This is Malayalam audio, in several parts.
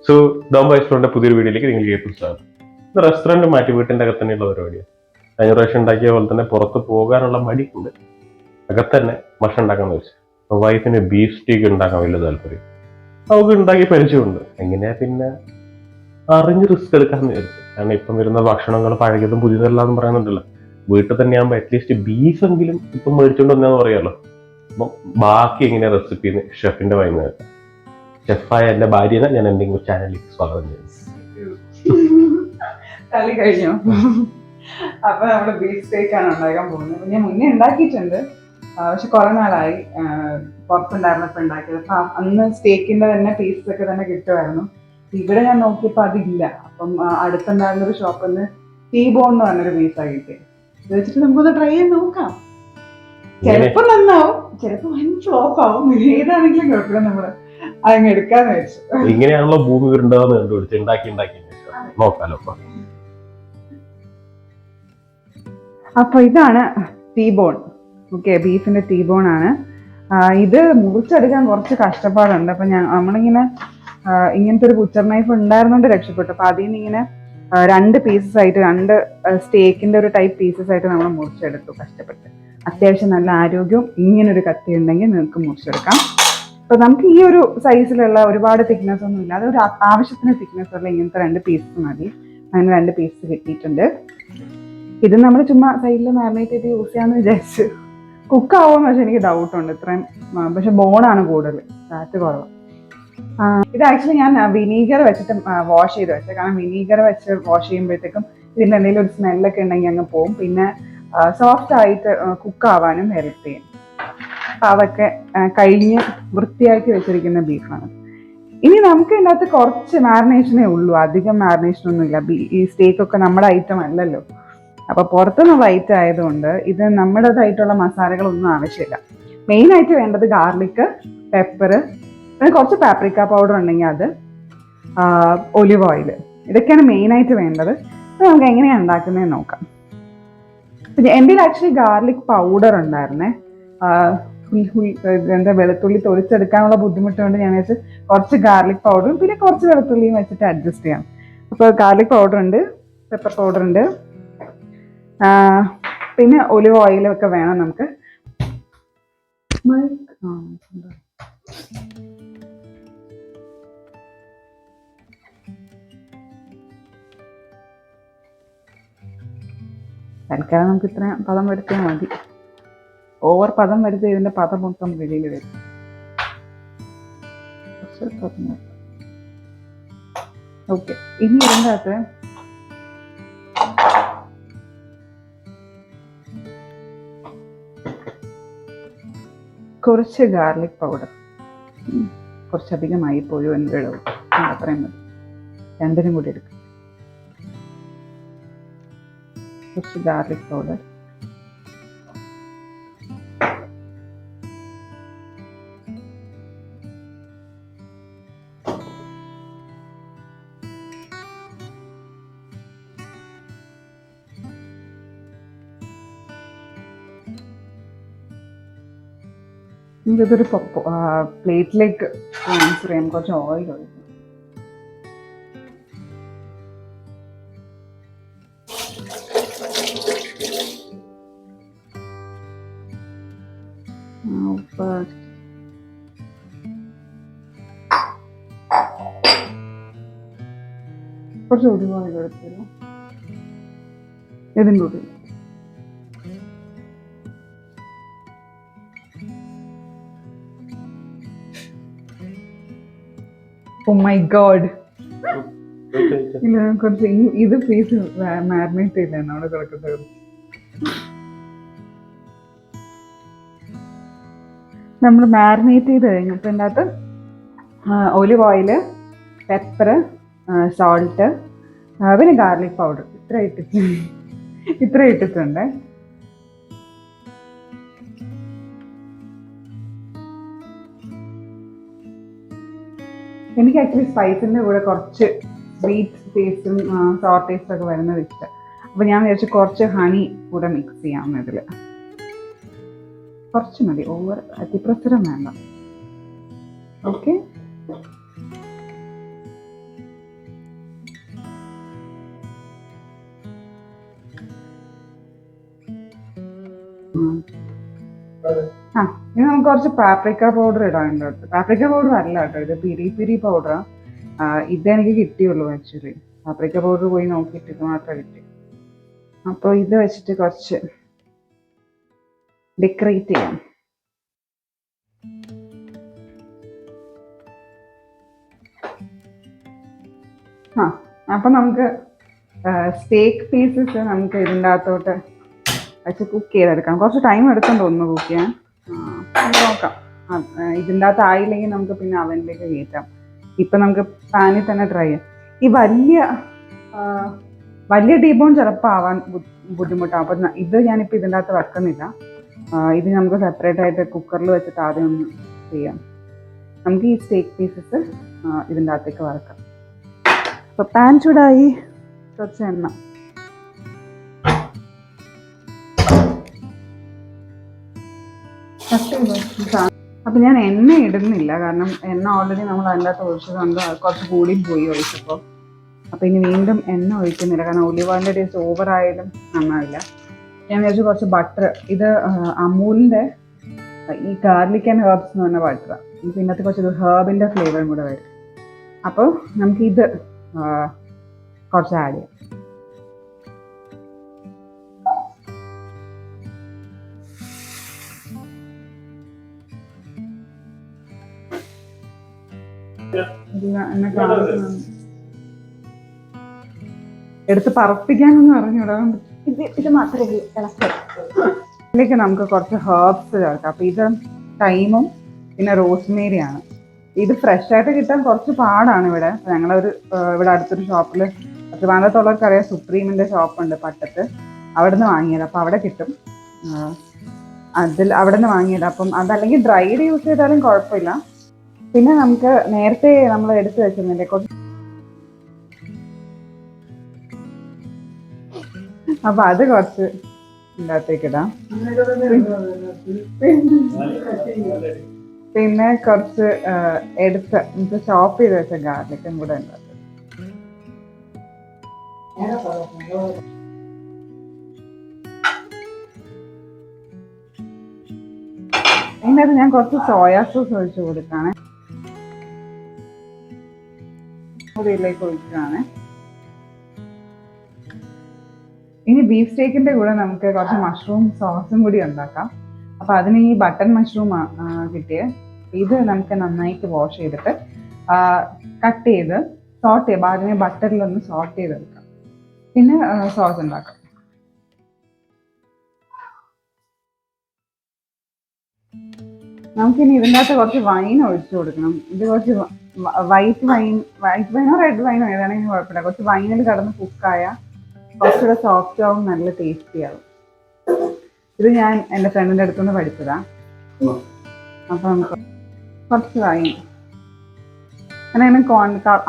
സോ ദം റെസ്റ്റോറന്റ് പുതിയൊരു വീഡിയോയിലേക്ക് നിങ്ങൾക്ക് സ്വാഗതം. ഇത് റെസ്റ്റോറന്റ് മാറ്റി വീട്ടിന്റെ അകത്ത് തന്നെയുള്ള പരിപാടിയാണ്. കഴിഞ്ഞ പ്രാവശ്യം ഉണ്ടാക്കിയ പോലെ തന്നെ പുറത്ത് പോകാനുള്ള മടിക്കുണ്ട്. അകത്ത് തന്നെ ഭക്ഷണം ഉണ്ടാക്കാന്ന് വെച്ചു. വൈഫിന് ബീഫ് സ്റ്റീക്ക് ഉണ്ടാക്കാൻ വലിയ താല്പര്യം. അവർക്ക് ഉണ്ടാക്കി പരിചയമുണ്ട്. എങ്ങനെയാ പിന്നെ അറിഞ്ഞ് റിസ്ക് എടുക്കാന്ന് വിചാരിച്ചു. കാരണം ഇപ്പം വരുന്ന ഭക്ഷണങ്ങൾ പഴകിയതും പുതിയതല്ലാന്ന് പറയുന്നുണ്ടല്ലോ. വീട്ടിൽ തന്നെ ആകുമ്പോൾ അറ്റ്ലീസ്റ്റ് ബീഫ് എങ്കിലും ഇപ്പം മേടിച്ചോണ്ട് വന്നാന്ന് പറയാമല്ലോ. അപ്പം ബാക്കി എങ്ങനെയാ റെസിപ്പിന്ന് ഷെഫിന്റെ വായിന്ന് കേൾക്കാം. ഷെഫായ എന്റെ ഭാര്യനെ ഞാൻ എന്തെങ്കിലും ചാനലിലേക്ക് സ്വാഗതം ചെയ്യുന്നു. കളി കഴിഞ്ഞു. അപ്പൊ നമ്മള് ബീഫ് സ്റ്റേക്ക് ആണ് ഉണ്ടാക്കാൻ പോകുന്നത്. ഞാൻ മുന്നേ ഉണ്ടാക്കിയിട്ടുണ്ട്, പക്ഷെ കുറെ നാളായി പുറത്തുണ്ടായിരുന്നപ്പോ ഉണ്ടാക്കിയത്. അപ്പൊ അന്ന് സ്റ്റേക്കിന്റെ തന്നെ പീസസ് ഒക്കെ തന്നെ കിട്ടുമായിരുന്നു. ഇവിടെ ഞാൻ നോക്കിയപ്പോ അതില്ല. അപ്പം അടുത്തുണ്ടായിരുന്ന ഒരു ഷോപ്പിൽ നിന്ന് ടീ ബോൺ എന്ന് പറഞ്ഞൊരു പീസാണ് കിട്ടിയത്. ഇത് വെച്ചിട്ട് നമുക്കൊന്ന് ട്രൈ ചെയ്ത് നോക്കാം. ചിലപ്പോ നന്നാവും, ചിലപ്പോ വൻ ഫ്ലോപ്പ് ആവും. ഏതാണെങ്കിലും കുഴപ്പമില്ല, നമ്മള് അതങ്ങ് എടുക്കാന്ന് വെച്ചു. ഇങ്ങനെയാണല്ലോ ഭൂമി ഉരുണ്ടാന്ന് കണ്ടുപിടിച്ച് ഉണ്ടാക്കി നോക്കാലോ. അപ്പൊ ഇതാണ് ടീ ബോൺ. ഓക്കെ, ബീഫിന്റെ ടീ ബോൺ ആണ് ഇത്. മുറിച്ചെടുക്കാൻ കുറച്ച് കഷ്ടപ്പാടുണ്ട്. അപ്പൊ നമ്മളിങ്ങനെ ഇങ്ങനത്തെ ഒരു ബുച്ചർ നൈഫ് ഉണ്ടായിരുന്നോണ്ട് രക്ഷപ്പെട്ടു. അപ്പൊ അതിൽ നിന്ന് ഇങ്ങനെ രണ്ട് പീസസ് ആയിട്ട്, രണ്ട് സ്റ്റേക്കിന്റെ ഒരു ടൈപ്പ് പീസസ് ആയിട്ട് നമ്മൾ മുറിച്ചെടുത്തു കഷ്ടപ്പെട്ട്. അത്യാവശ്യം നല്ല ആരോഗ്യവും ഇങ്ങനൊരു കത്തി ഉണ്ടെങ്കിൽ നിങ്ങൾക്ക് മുറിച്ചെടുക്കാം. അപ്പൊ നമുക്ക് ഈ ഒരു സൈസിലുള്ള ഒരുപാട് തിക്നെസ് ഒന്നും ഇല്ല, അതൊരു ആവശ്യത്തിന് തിക്നെസ് ഉള്ള ഇങ്ങനത്തെ രണ്ട് പീസസ് മതി. അങ്ങനെ രണ്ട് പീസസ് കിട്ടിയിട്ടുണ്ട്. ഇത് നമ്മൾ ചുമ്മാ സൈഡിൽ മാരിനേറ്റ് ചെയ്ത് യൂസ് ചെയ്യാന്ന് വിചാരിച്ചു. കുക്കാവുമെന്ന് പക്ഷെ എനിക്ക് ഡൗട്ടുണ്ട് ഇത്രയും. പക്ഷെ ബോണാണ് കൂടുതൽ, ഫാറ്റ് കുറവ്. ഇത് ആക്ച്വലി ഞാൻ വിനീഗർ വെച്ചിട്ട് വാഷ് ചെയ്ത് വെച്ചത്. കാരണം വിനീഗർ വെച്ച് വാഷ് ചെയ്യുമ്പോഴത്തേക്കും ഇതിൻ്റെ എന്തെങ്കിലും ഒരു സ്മെല്ലൊക്കെ ഉണ്ടെങ്കിൽ അങ്ങ് പോവും. പിന്നെ സോഫ്റ്റ് ആയിട്ട് കുക്കാവാനും ഹെൽപ്പ് ചെയ്യും. അപ്പം അതൊക്കെ കഴിഞ്ഞ് വൃത്തിയാക്കി വെച്ചിരിക്കുന്ന ബീഫാണ്. ഇനി നമുക്ക് ഇതിനകത്ത് കുറച്ച് മാരിനേഷനേ ഉള്ളൂ, അധികം മാരിനേഷൻ ഒന്നും ഇല്ല. ഈ സ്റ്റേക്കൊക്കെ നമ്മുടെ ഐറ്റം അല്ലല്ലോ. അപ്പൊ പുറത്തുനിന്നുള്ള ഐറ്റം ആയതുകൊണ്ട് ഇത് നമ്മുടേതായിട്ടുള്ള മസാലകളൊന്നും ആവശ്യമില്ല. മെയിനായിട്ട് വേണ്ടത് ഗാർലിക്ക്, പെപ്പർ, പിന്നെ കുറച്ച് പാപ്രിക്ക പൗഡർ ഉണ്ടെങ്കിൽ അത്, ഒലിവ് ഓയിൽ, ഇതൊക്കെയാണ് മെയിനായിട്ട് വേണ്ടത്. അത് നമുക്ക് എങ്ങനെയാണ് ഉണ്ടാക്കുന്നതെന്ന് നോക്കാം. പിന്നെ എൻ്റെ ആക്ച്വലി ഗാർലിക് പൗഡർ ഉണ്ടായിരുന്നേ. എന്താ വെളുത്തുള്ളി തൊലിച്ചെടുക്കാനുള്ള ബുദ്ധിമുട്ട് കൊണ്ട് ഞാൻ വെച്ച് കുറച്ച് ഗാർലിക് പൗഡറും പിന്നെ കുറച്ച് വെളുത്തുള്ളിയും വെച്ചിട്ട് അഡ്ജസ്റ്റ് ചെയ്യാം. അപ്പോൾ ഗാർലിക് പൗഡർ ഉണ്ട്, പെപ്പർ പൗഡർ ഉണ്ട്, പിന്നെ ഒലിവ് ഓയിലൊക്കെ വേണം നമുക്ക്. തൽക്കാലം നമുക്ക് ഇത്ര പദം വരുത്തിയാൽ മതി. ഓവർ പദം വരുത്തി ഇതിന്റെ പദം മൊത്തം വെളിയിൽ വരും. ഓക്കെ, ഇനി ഇതിൻ്റെ അകത്ത് കുറച്ച് ഗാർലിക് പൗഡർ, കുറച്ചധികമായി പോയോ എന്ന് ഇളവും, അത്രയും മതി. രണ്ടിനും കൂടി എടുക്കും. കുറച്ച് ഗാർലിക് പൗഡർ, ഇതൊരു പ്ലേറ്റിലേക്ക് ട്രാൻസ്ഫർ ചെയ്യാം. കുറച്ച് ഓയിൽ ഒഴിക്കും. കുറച്ച് ഒലിവ് ഓയിൽ എടുത്തില്ല, ഇതിൻ്റെ കൂടി. Oh my God. ഇല്ല, കുറച്ച് ഇത് പ്ലീസ് മാരിനേറ്റ് ചെയ്താണ് അവിടെ കിടക്കുന്നത്. നമ്മൾ മാരിനേറ്റ് ചെയ്ത് കഴിഞ്ഞു. അപ്പം ഇതിൻ്റെ അകത്ത് ഒലിവ് ഓയില്, പെപ്പർ, സോൾട്ട്, പിന്നെ ഗാർലിക് പൗഡർ ഇത്ര ഇട്ടിട്ടുണ്ട്. എനിക്ക് ആക്ച്വലി സ്പൈസിൻ്റെ കൂടെ കുറച്ച് സ്വീറ്റ് ടേസ്റ്റും സോർ ടേസ്റ്റും ഒക്കെ വരുന്നത് ഇഷ്ടം. അപ്പോൾ ഞാൻ വിചാരിച്ചു കുറച്ച് ഹണി കൂടെ മിക്സ് ചെയ്യാം ഇതിൽ. കുറച്ച് മതി, ഓവർ അതിപ്രസരം വേണ്ട. ഓക്കെ, ഇനി നമുക്ക് കുറച്ച് പാപ്രിക്ക പൗഡർ ഇടാനുണ്ട്. പാപ്രിക്ക പൗഡർ അല്ല കേട്ടോ, ഇത് പിരി പിരി പൗഡറാ. ഇതെനിക്ക് കിട്ടിയുള്ളൂ ആക്ച്വലി. പാപ്രിക്ക പൗഡർ പോയി നോക്കിയിട്ട് ഇത് മാത്രമേ കിട്ടി. അപ്പോൾ ഇത് വെച്ചിട്ട് കുറച്ച് ഡെക്കറേറ്റ് ചെയ്യാം. അപ്പം നമുക്ക് സ്റ്റേക്ക് പീസസ് നമുക്ക് ഇതിൻ്റെ അകത്തോട്ട് വെച്ച് കുക്ക് ചെയ്തെടുക്കാം. കുറച്ച് ടൈം എടുക്കാൻ തോന്നുന്നു കുക്ക് ചെയ്യാൻ. നമുക്ക് നോക്കാം. ഇതിൻ്റെ അകത്ത് ആയില്ലെങ്കിൽ നമുക്ക് പിന്നെ അവനിലേക്ക് കയറ്റാം. ഇപ്പം നമുക്ക് പാനിൽ തന്നെ ട്രൈ ചെയ്യാം. ഈ വലിയ ഡീബോൺ ചിലപ്പോൾ ആവാൻ ബുദ്ധിമുട്ടാണ്. അപ്പം ഇത് ഞാനിപ്പോൾ ഇതിൻ്റെ അകത്ത് വെക്കുന്നില്ല. ഇത് നമുക്ക് സെപ്പറേറ്റ് ആയിട്ട് കുക്കറിൽ വെച്ചിട്ട് ആദ്യം ഒന്ന് ചെയ്യാം. നമുക്ക് ഈ സ്റ്റേക്ക് പീസസ് ഇതിൻ്റെ അകത്തേക്ക് വറക്കാം. അപ്പോൾ പാൻ ചൂടായി, കുറച്ച് എണ്ണ. അപ്പം ഞാൻ എണ്ണ ഇടുന്നില്ല, കാരണം എണ്ണ ഓൾറെഡി നമ്മൾ അതിൻ്റെ അകത്ത് ഒഴിച്ചതുകൊണ്ട് കുറച്ച് കൂടി പോയി ഒഴിച്ചപ്പോൾ. അപ്പം ഇനി വീണ്ടും എണ്ണ ഒഴിക്കുന്നില്ല, കാരണം ഒലിവ് ഓയിലിൻ്റെ ടേസ്റ്റ് ഓവറായാലും നന്നാവില്ല. ഞാൻ വിചാരിച്ചു കുറച്ച് ബട്ടർ. ഇത് അമൂലിൻ്റെ ഈ ഗാർലിക് ആൻഡ് ഹെർബ്സ് എന്ന് പറഞ്ഞ ബട്ടറാണ്. പിന്നെ അത് കുറച്ച് ഹെർബിൻ്റെ ഫ്ലേവറും കൂടെ വരും. അപ്പോൾ നമുക്കിത് കുറച്ച് ആഡ് ചെയ്യാം. എടുത്ത് പറപ്പിക്കാനെന്ന് പറഞ്ഞൂടാ. ഇത് മാത്രമേ ഇതിലേക്ക് നമുക്ക് കുറച്ച് ഹെർബ്സ് ചേർക്കാം. അപ്പം ഇത് തൈമും പിന്നെ റോസ്മേരിയാണ്. ഇത് ഫ്രഷ് ആയിട്ട് കിട്ടാൻ കുറച്ച് പാടാണ് ഇവിടെ. ഞങ്ങളൊരു ഇവിടെ അടുത്തൊരു ഷോപ്പിൽ, ട്രിവാൻഡ്രത്തുള്ളവർക്ക് അറിയാം, സുപ്രീമിൻ്റെ ഷോപ്പുണ്ട് പട്ടത്ത്. അവിടെ നിന്ന് വാങ്ങിയത്. അപ്പം അവിടെ കിട്ടും. അവിടെ നിന്ന് വാങ്ങിയത്. അപ്പം അതല്ലെങ്കിൽ ഡ്രൈഡ് യൂസ് ചെയ്താലും കുഴപ്പമില്ല. പിന്നെ നമുക്ക് നേരത്തെ നമ്മൾ എടുത്തു വെച്ചിരുന്നില്ലേ കുറച്ച്, അപ്പം അത് കുറച്ച് ഇതിനകത്തേക്ക് ഇടാം. പിന്നെ കുറച്ച് എടുത്ത് നമുക്ക് ചോപ്പ് ചെയ്ത് വെച്ച ഗാർലിക്കും കൂടെ ഉണ്ട്. ഇതിനകത്ത് ഞാൻ കുറച്ച് സോയാ സോസ് ഒഴിച്ചു കൊടുക്കാണ്. ഇതിലേക്ക് ഒഴിക്കുകയാണ്. ഇനി ബീഫ് സ്റ്റേക്കിന്റെ കൂടെ നമുക്ക് കുറച്ച് മഷ്റൂം സോസും കൂടി ഉണ്ടാക്കാം. അപ്പൊ അതിന് ഈ ബട്ടൺ മഷ്റൂം കിട്ടിയത്. ഇത് നമുക്ക് നന്നായിട്ട് വാഷ് ചെയ്തിട്ട് കട്ട് ചെയ്ത് സോട്ട് ചെയ്യാം. ആദ്യമേ ബട്ടറിലൊന്ന് സോട്ട് ചെയ്തെടുക്കാം. പിന്നെ സോസ് ഉണ്ടാക്കാം. നമുക്കിനി ഇതിൻ്റെ അകത്ത് കുറച്ച് വൈൻ ഒഴിച്ചു കൊടുക്കണം. ഇത് കുറച്ച് വൈറ്റ് വൈനോ റെഡ് വൈനോ ഏതാണെങ്കിലും കുഴപ്പമില്ല. കുറച്ച് വൈനിൽ കിടന്ന് കുക്കായ കുറച്ചുകൂടെ സോഫ്റ്റ് ആവും, നല്ല ടേസ്റ്റി ആവും. ഇത് ഞാൻ എൻ്റെ ഫ്രണ്ടിൻ്റെ അടുത്തുനിന്ന് പഠിച്ചതാ. അപ്പം നമുക്ക് കുറച്ച് വൈൻ, അങ്ങനെ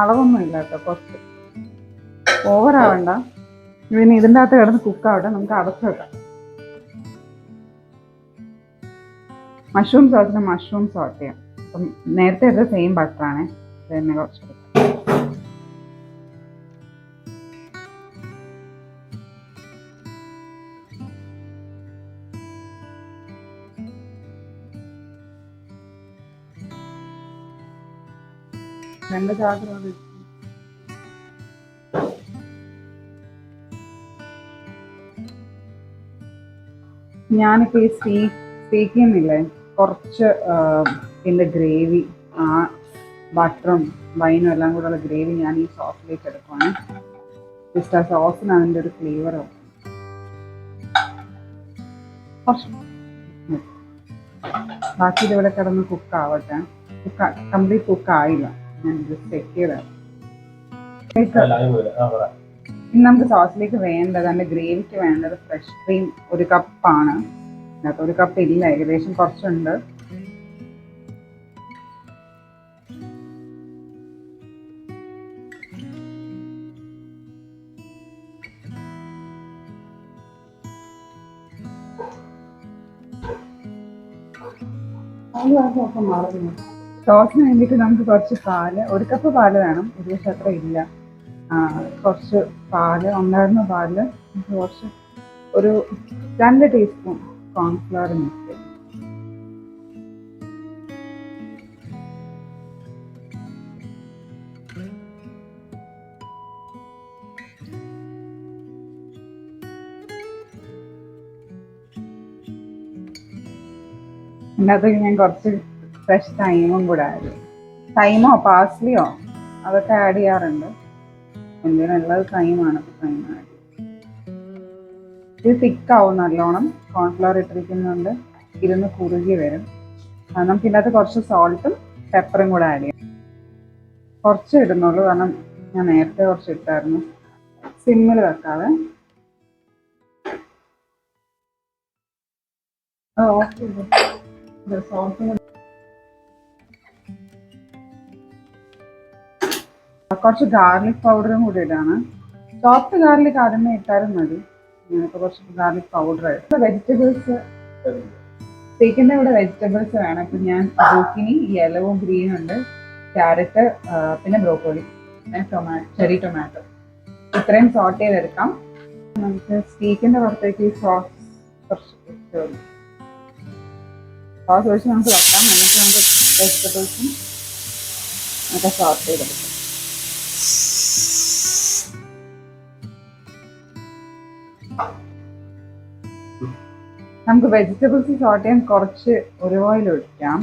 അളവൊന്നും ഇല്ല കേട്ടോ, കുറച്ച് ഓവറാവണ്ട. പിന്നെ ഇതിൻ്റെ അകത്ത് കിടന്ന് കുക്കാവട്ടെ, നമുക്ക് അടച്ചു വെക്കാം. മഷ്റൂം സോസിന് മഷ്റൂം സോട്ട് ചെയ്യാം. അപ്പം നേരത്തെ എടുത്ത സെയിം ബട്ടറാണ്. തന്നെ കുറച്ച് രണ്ട് ചാകരം. ഞാനിപ്പോൾ ഈ സ്റ്റേക്ക് ചെയ്യുന്നില്ലേ, കുറച്ച് ഇതിൻ്റെ ഗ്രേവി, ആ ബട്ടറും വൈനും എല്ലാം കൂടെയുള്ള ഗ്രേവി ഞാൻ ഈ സോസിലേക്ക് എടുക്കുവാണ്. ജസ്റ്റ് ആ സോസിന് അതിൻ്റെ ഒരു ഫ്ലേവർ ആവും. ബാക്കി ഇതിവിടെ കിടന്ന് കുക്കാവട്ടെ. കംപ്ലീറ്റ് കുക്കായില്ല, ഞാൻ ജസ്റ്റ് ചെക്ക് ചെയ്തതാണ്. ഇനി നമുക്ക് സോസിലേക്ക് വേണ്ടത്, അതിൻ്റെ ഗ്രേവിക്ക് വേണ്ടത് ഫ്രഷ് ക്രീം 1 കപ്പാണ്. അതിനകത്ത് 1 കപ്പ് ഇല്ല, ഏകദേശം കുറച്ചുണ്ട്. സോസിന് വേണ്ടിയിട്ട് നമുക്ക് കുറച്ച് പാല്, 1 കപ്പ് പാല് വേണം. ഏകദേശം അത്ര ഇല്ല. കുറച്ച് പാല്, ഉണ്ടായിരുന്ന പാല് കുറച്ച് ഒരു 2 ടീസ്പൂൺ കോൺഫ്ലവർ മിക്സ് ചെയ്യും. ഇതിനകത്തേക്ക് ഞാൻ കുറച്ച് ഫ്രഷ് തൈമും കൂടെ ആഡ് ചെയ്യും. തൈമോ പാസ്ലിയോ അതൊക്കെ ആഡ് ചെയ്യാറുണ്ട്. എന്തിനുള്ളത് തൈമാണ്. തൈം ആഡ് ചെയ്യും. ഇത് തിക്കാവും നല്ലോണം. കോൺഫ്ലവർ ഇട്ടിരിക്കുന്നുണ്ട് ഇരുന്ന് കുറുകി വരും. നമുക്ക് ഇതിനകത്ത് കുറച്ച് സോൾട്ടും പെപ്പറും കൂടെ ആഡ് ചെയ്യാം. കുറച്ച് ഇടുന്നുള്ളൂ, കാരണം ഞാൻ നേരത്തെ കുറച്ച് ഇട്ടായിരുന്നു. സിമ്മിൽ വെക്കാതെ ഓഫ് ചെയ്ത് സോൾട്ടും കുറച്ച് ഗാർലിക് പൗഡറും കൂടി ഇടാണ്. ചോപ്ഡ് ഗാർലിക് ആദ്യമേ ഇട്ടാലും മതി. ഞാനിപ്പോൾ കുറച്ച് ഗാർലിക് പൗഡർ ഇട്ട്. വെജിറ്റബിൾസ് സ്റ്റേക്കിൻ്റെ കൂടെ വെജിറ്റബിൾസ് വേണം. ഇപ്പം ഞാൻ സൂക്കിനി യെല്ലവും ഗ്രീനും ഉണ്ട്, ക്യാരറ്റ്, പിന്നെ ബ്രോക്കോളി, പിന്നെ ചെറി ടൊമാറ്റോ, ഇത്രയും സോട്ട് ചെയ്തെടുക്കാം. നമുക്ക് സ്റ്റേക്കിൻ്റെ പുറത്തേക്ക് സോസ് കുറച്ച് സോസ് ഒഴിച്ച് നമുക്ക് വെക്കാം. എന്നിട്ട് നമുക്ക് വെജിറ്റബിൾസും ഒക്കെ സോട്ട് ചെയ്തെടുക്കാം. നമുക്ക് വെജിറ്റബിൾസ് സോട്ട് ചെയ്യാൻ കുറച്ച് ഒലിവ് ഓയിൽ ഒഴിക്കാം.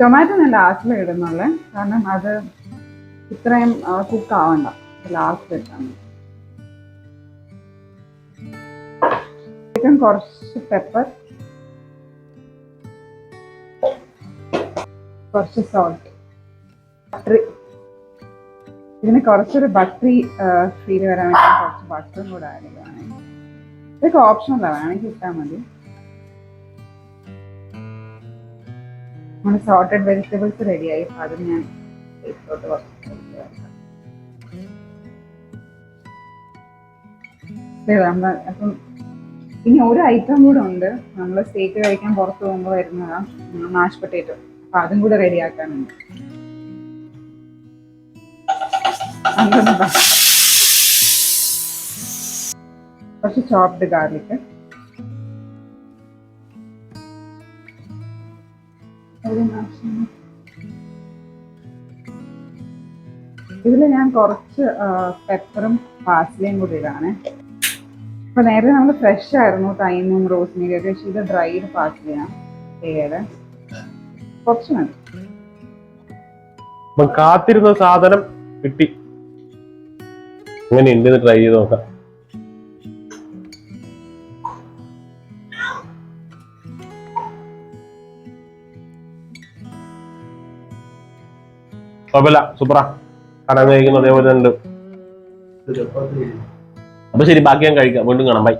ടൊമാറ്റോ ഞാൻ ലാസ്റ്റിൽ ഇടുന്നുള്ളൂ, കാരണം അത് ഇത്രയും കുക്ക് ആവണ്ട. ലാസ്റ്റ് ഇട്ടാണ്. കുറച്ച് പെപ്പർ, കുറച്ച് സോൾട്ട്, ഇതിന് കുറച്ചൊരു ബട്ടറി ഫീൽ വരാൻ വേണ്ടി കുറച്ച് ബട്ടറും കൂടെ ആഡ് ചെയ്യുകയാണ്. ഇതൊക്കെ ഓപ്ഷനല്ല, വേണമെങ്കിൽ ഇട്ടാൽ മതി. നമ്മുടെ സോർട്ടഡ് വെജിറ്റബിൾസ് റെഡിയായി. അതും ഞാൻ ഇതിലോട്ട് കുറച്ച് അപ്പം ഇനി ഒരു ഐറ്റം കൂടെ ഉണ്ട്. നമ്മൾ സ്റ്റേക്ക് കഴിക്കാൻ പുറത്ത് പോകുമ്പോൾ വരുന്നതാണ് മാഷ് പൊട്ടേറ്റോ. അപ്പൊ അതും കൂടെ റെഡിയാക്കാനുണ്ട്. കുറച്ച് ചോപ്ഡ് ഗാർലിക്, ഇതിൽ ഞാൻ കുറച്ച് പെപ്പറും പാസ്ലിയും കൂടി ഇടാണ്. അപ്പൊ നേരെ നമ്മൾ ഫ്രഷ് ആയിരുന്നു തൈമും റോസ്മേരി ഒക്കെ, പക്ഷേ ഇത് ഡ്രൈഡ് പാസ്ലിയാണ് ചെയ്തത്. കുറച്ച് മതി. കാത്തിരുന്ന സാധനം കിട്ടി. എങ്ങനെയുണ്ട് ട്രൈ ചെയ്ത് നോക്കാം. കുഴപ്പമില്ല, സൂപ്പറാ. കടന്ന് കഴിക്കുന്നത് അതേപോലെ ഉണ്ട്. അപ്പൊ ശരി, ബാക്കി ഞാൻ കഴിക്കാം. വീണ്ടും കാണാം. ബൈ.